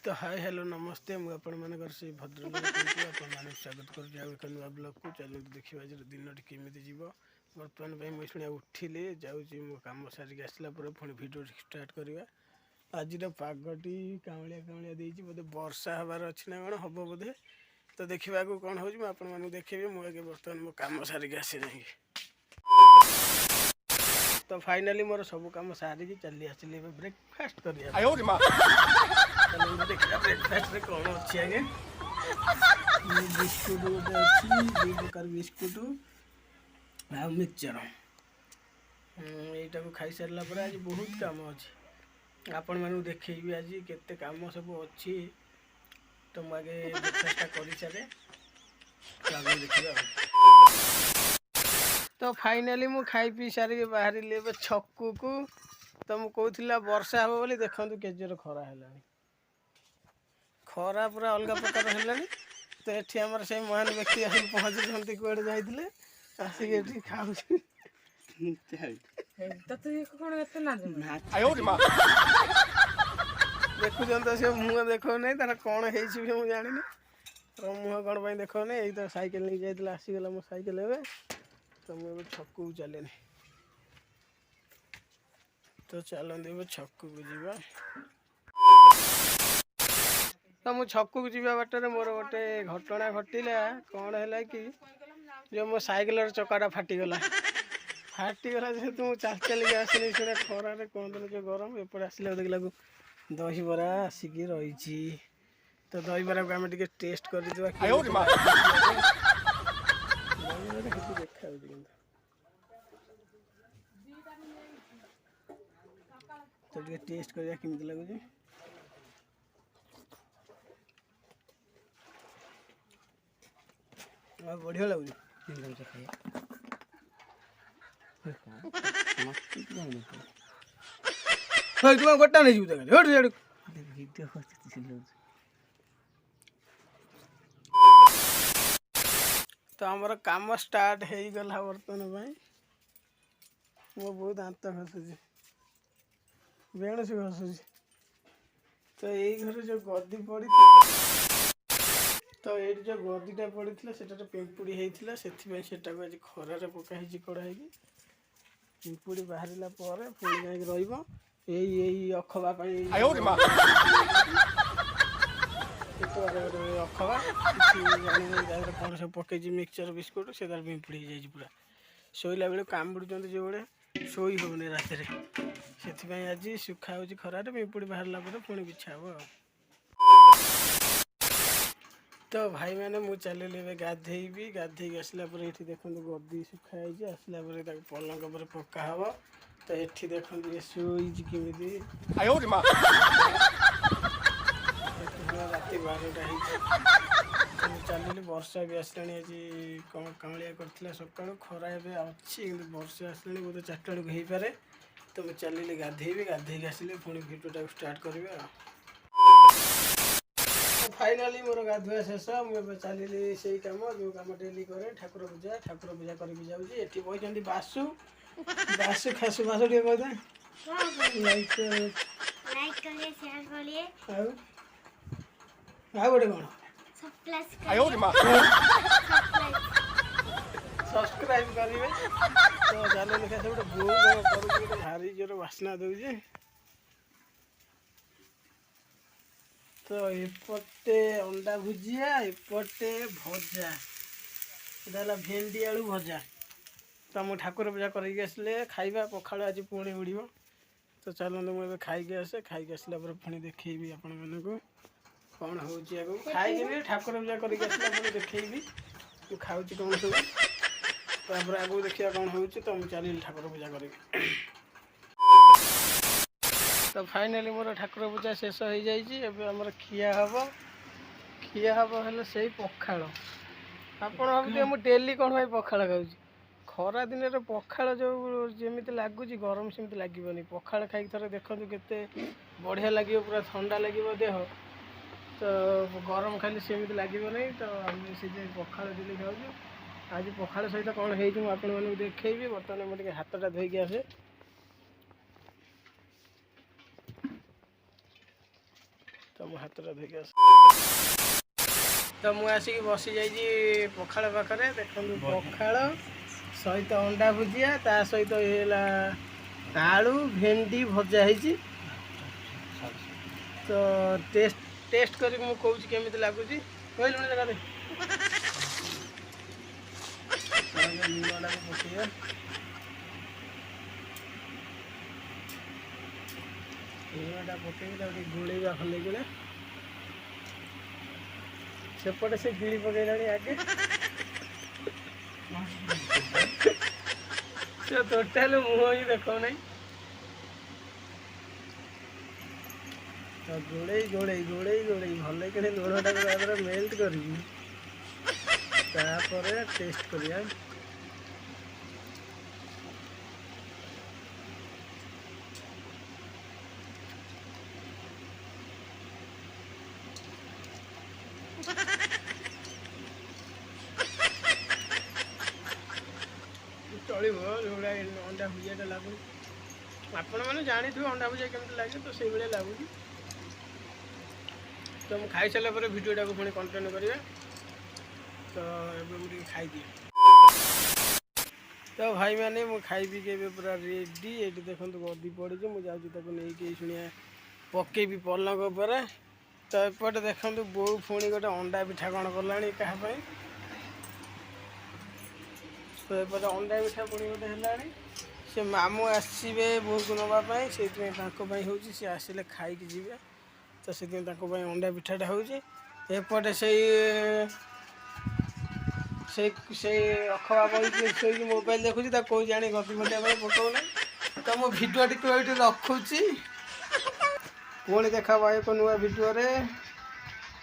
तो hi hello नमस्ते मुझे से भद्रक आपको स्वागत कर नुआ ब्लॉग को चलो देखिए आज दिन केमी जीव बर्तमान मुझे उठिले जाऊँगी मो कम सारिक आसला पुणी भिडियो स्टार्ट करवा आज पागटी कामलिया कामलिया देती बोधे वर्षा हबार अच्छी ना कौन हम बोधे तो देखा कौन हो देखेबी मुझे बर्तमान मो कम सारिक आसी जाएंगे तो फाइनाली मोर सब कम सारिकी चली आसली ब्रेकफास्ट कर देखा ब्रेकफास्ट कौन अच्छी आगे बिस्कुट गोटे अच्छी दु प्रकार बिस्कुट आ मिक्सचर यहीटा को खाई सारा पर आज बहुत कम अच्छे आपण मानू देखी आज केते काम सब अच्छी तो मुझे ब्रेकफास्ट कर सारे तो आगे देखिए तो फाइनाली मु खाई पी सारिक बाहर छकू को तो मुझे कहला वर्षा हम बोली देखु केजोर खरा है खरा पूरा अलग प्रकार है तो ये आमर से महान व्यक्ति आसिक पहुँची कड़े जाते आसिक खाऊ देखुन तो सी मुह देखो नहीं तार कौन है मुझे जानी मुह कौन देखो नहीं यही तो सैकेल नहीं जाइए आसीगला मो सैकेल ए तो मुझे छकू चले तो चलते छकू को जीवा तो मुझे छकू को जीवा बाटर मोर गोटे घटना घटला कौन है कि जो मो सैकेल चकाटा फाटीगला जेहेतु मुझे चल चलिक आसनी से खरार कौन दिन जो गरम एपटे आसला देखला दही बरा आसिक रही तो दही बरा को आम टेस्ट कर तो टेस्ट करिया केमिति लागुची बढ़िया लगुची तुम गोटा नहीं जीव तो आमर काम स्टार्ट हो गला बर्तमान मो बहुत दांत घसुची बेण से घसुची तो यही घर जो गदी पड़ी तो ये जो गदीटा पड़ी से पिंपुड़ी होता से आज खरार पकाई कड़ाई पिंपुड़ी बाहर पुणी जा यही अखबा अखबा कौन सब पकई मिक्सचर बिस्कुट से तार पिंपुड़ी हो पूरा शोला बेले कामुड़ जो बड़े शोई होने रात से आज सुखा हो खरार पिंपुड़ी बाहर पुणी बिछा हम तो भाई मैंने मुझे चलिए गाधेबी गाधे आसला ये देखो गदी सुखाई आसला पलंग पर पका हम तो ये देखो ये शोई केमी रात 12टा चलिए वर्षा भी आसला आज कामलिया कर सका खरा अच्छी वर्षा आसला बोधे 4टा बेलू हो पारे तो मुझे चलिए गाधेबी गाधे आसिले पुणी भिडियोटा स्टार्ट करा फाइनाली मोर गाधुआ शेष मुझे चलिए से कम जो कम डेली करे ठाकुर पूजा करके जाऊँगी बही बासु बासु खासु बासु टे कहते लाइक करिए शेयर करिए आ गोटे कौन सब्सक्राइब करेंगे तो चलो देखा से गोटे बो भारी जोर बास्ना दूजे तो एपटे अंडा भुजिया एपटे भजा इटा भेंडी आलू भजा तो मुझे ठाकुर पूजा करके खाइबा पखाड़ आज पुणी उड़ तो चलते मुझे खाई आसे खाई आसला पुणी देखी आपण मानक कौन हो खाई ठाकुर पूजा करके देखी खाऊँ कौन सब तापर आगू देखिए कौन हो तो मुझे चलिए ठाकुर पूजा कर तो फाइनाली मोर ठाकुर पूजा शेष हो जामर खिया हम हेल्ले से पखाड़ आप भाई डेली कौन भाई पखाड़ खाऊँ खरा दिन पखाड़ जो जमी लगुच गरम सेमती लगे पखाड़ खाई थे देखो के बढ़िया लगे पूरा ठंडा लगे देह तो गरम खाली सेमती लगे नहीं तो आम से पखाड़ डेली खाऊँ आज पखाड़ सहित कौन हो देखेबी बर्तमान मुझे हाथटा धोईकी आसे तो ମୋ ହାତଟା ଧୋଇକି ଆସ। ତ ମୁଁ ଆସିକି ବସି ଯାଇଛି ପଖାଳ ପାଖରେ। ଦେଖନ୍ତୁ ପଖାଳ ସହିତ ଅଣ୍ଡା ଭୁଜିଆ, ତା ସହିତ ହେଲା ଆଳୁ ଭେଣ୍ଡି ଭଜା ହେଇଛି। ତ ଟେଷ୍ଟ କରିକି ମୁଁ କହୁଛି କେମିତି ଲାଗୁଛି। କହିଲୁଣି ଜାଗା ଦେ ଲୁଣଟାକୁ ପକେଇବା। ଲୁଣଟା ପକେଇକି ତାକୁ ଟିକେ ଗୋଳେଇବା ଭଲ କିଣା। ସେପଟେ ସେ ଗିଳି ପକେଇଲାଣି ଆଗେ। ସେ ଟୋଟାଲ ମୁହଁ ହିଁ ଦେଖାଉନାହିଁ। ଗୋଳେଇ ଗୋଳେଇ ଗୋଳେଇ ଗୋଳେଇ ଭଲ କିଣି ଲୁଣଟାକୁ ତାପରେ ମେଲ୍ଟ କରିକି ତାପରେ ଟେଷ୍ଟ କରିବା। ଚଳିବ ଯେଉଁଭଳିଆ ଅଣ୍ଡା ଭୁଜିଆଟା ଲାଗୁଛି। ଆପଣମାନେ ଜାଣିଥିବେ ଅଣ୍ଡା ଭୁଜିଆ କେମିତି ଲାଗେ, ତ ସେଇଭଳିଆ ଲାଗୁଛି। ତ ମୁଁ ଖାଇସାରିଲା ପରେ ଭିଡ଼ିଓଟାକୁ ପୁଣି କଣ୍ଟିନ୍ୟୁ କରିବା। ତ ଏବେ ମୁଁ ଟିକେ ଖାଇଦିଏ। ତ ଭାଇମାନେ ମୁଁ ଖାଇ ପିଇକି ଏବେ ପୁରା ରେଡ଼ି। ଏଇଠି ଦେଖନ୍ତୁ ଗଦି ପଡ଼ିଛି, ମୁଁ ଯାଉଛି ତାକୁ ନେଇକି ଶୁଣିଆ ପକେଇବି ପଲଙ୍କ ଉପରେ। ତ ଏପଟେ ଦେଖନ୍ତୁ ବୋଉ ପୁଣି ଗୋଟେ ଅଣ୍ଡା ପିଠା କ'ଣ କଲାଣି କାହା ପାଇଁ। ତ ଏପଟେ ଅଣ୍ଡା ପିଠା ପୁଣି ଗୋଟେ ହେଲାଣି। ସେ ମାମୁଁ ଆସିବେ ବୋଉକୁ ନେବା ପାଇଁ, ସେଇଥିପାଇଁ ତାଙ୍କ ପାଇଁ ହେଉଛି। ସେ ଆସିଲେ ଖାଇକି ଯିବେ, ତ ସେଥିପାଇଁ ତାଙ୍କ ପାଇଁ ଅଣ୍ଡା ପିଠାଟା ହେଉଛି। ଏପଟେ ସେଇ ଅଖବା ବହିକି ଶୋଇକି ମୋବାଇଲ ଦେଖୁଛି। ତାକୁ କହୁଛି ଆଣି ଗଦି ପଟିବା ପାଇଁ ପକାଉନି। ତ ମୁଁ ଭିଡ଼ିଓଟିକୁ ଏଇଠି ରଖୁଛି। ପୁଣି ଦେଖା ହବ ଏକ ନୂଆ ଭିଡ଼ିଓରେ।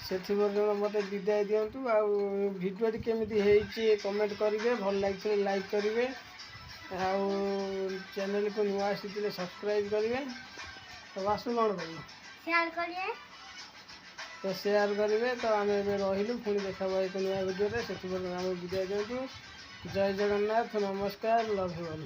ସେଥିମଧ୍ୟରୁ ମୋତେ ବିଦାୟ ଦିଅନ୍ତୁ। ଆଉ ଭିଡ଼ିଓଟି କେମିତି ହେଇଛି କମେଣ୍ଟ କରିବେ, ଭଲ ଲାଗିଥିଲେ ଲାଇକ୍ କରିବେ, ଆଉ ଚ୍ୟାନେଲକୁ ନୂଆ ଆସିଥିଲେ ସବସ୍କ୍ରାଇବ୍ କରିବେ। ତ ବାସୁ କ'ଣ କରିବେ? ସେୟାର କରିବେ। ତ ଆମେ ଏବେ ରହିଲୁ, ପୁଣି ଦେଖା ହବ ଏକ ନୂଆ ଭିଡ଼ିଓରେ। ସେଥିମଧ୍ୟରୁ ଆମକୁ ବିଦାୟ ଦିଅନ୍ତୁ। ଜୟ ଜଗନ୍ନାଥ, ନମସ୍କାର, ଲଭ୍ ୟୁ ଅଲ୍।